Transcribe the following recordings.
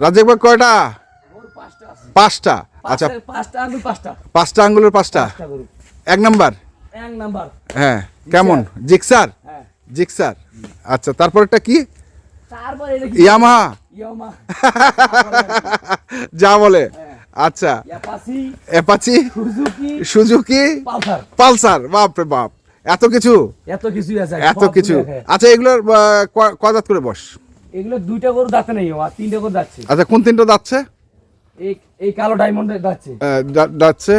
রাজ্জাক ভাই কয়টা? 5টা। আচ্ছা, 5টা আঙ্গুলের 5টা। 1 নাম্বার। হ্যাঁ, কেমন? জিক্সার। জিক্সার। আচ্ছা, তারপরটা কি? ইয়ামাহা। যা বলে। আচ্ছা, অ্যাপাচি, সুজুকি, পালসার। বাপ রে বাপ, এত কিছু। এত কিছু। আচ্ছা, এগুলোর কয় দাঁত করে বস? এগুলো 2টা গরু দাঁতে নেই, আর 3টা গরু যাচ্ছে। আচ্ছা, কোন 3টা যাচ্ছে? এই কালো ডায়মন্ডের যাচ্ছে। যাচ্ছে।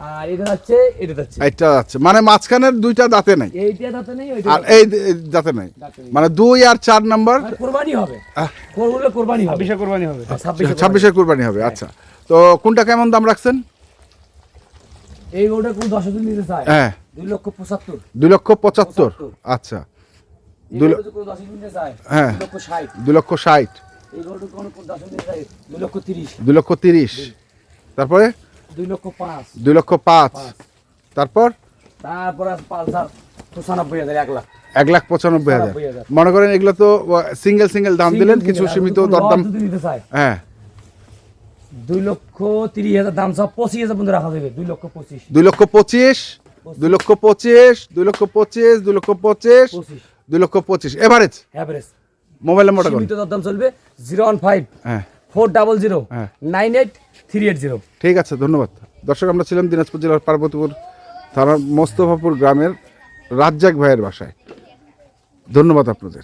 আর এটা যাচ্ছে, এটা যাচ্ছে। এটা যাচ্ছে, মানে মাঝখানের 2টা দাঁতে নাই। এইটা দাঁতে নেই, ওইটা আর এই দাঁতে নাই, মানে 2 আর 4 নাম্বার কুরবানি হবে। করলে কুরবানি হবে, 26 কুরবানি হবে। 26 কুরবানি হবে। আচ্ছা, তো কোনটা কেমন দাম রাখছেন? এই গরুটা কোন 10 দিন নিতে চায়? হ্যাঁ, 2,75,000। 2,75,000। আচ্ছা, 2 লক্ষ কোন 10 দিন নিতে চায়? হ্যাঁ, 2,60,000। 2,60,000। এই গরুটা কোন 10 দিন নিতে চায়? 2,30,000। 2,30,000। তারপরে 2,05,000। 2,05,000। তারপর পালসার 95,000, 1 লাখ। 1,95,000। মনে করেন এগুলো তো সিঙ্গেল দাম দিলেন, কিছু সীমিত দরদাম। হ্যাঁ, 2,30,000 দাম, সব 25,000 পর্যন্ত রাখা যাবে। 2,25,000। 2,25,000, 2,25,000, 2,25,000, 2,25,000 এভারেজ। মোবাইল নাম্বারটা কোন? সীমিত দরদাম চলবে। 015 হ্যাঁ 400 হ্যাঁ 98 380। ঠিক আছে, ধন্যবাদ। দর্শক, আমরা ছিলাম দিনাজপুর জেলার পার্বতীপুর থানার মোস্তফাপুর গ্রামের রাজ্জাক ভাইয়ের বাসায়। ধন্যবাদ আপনাদের।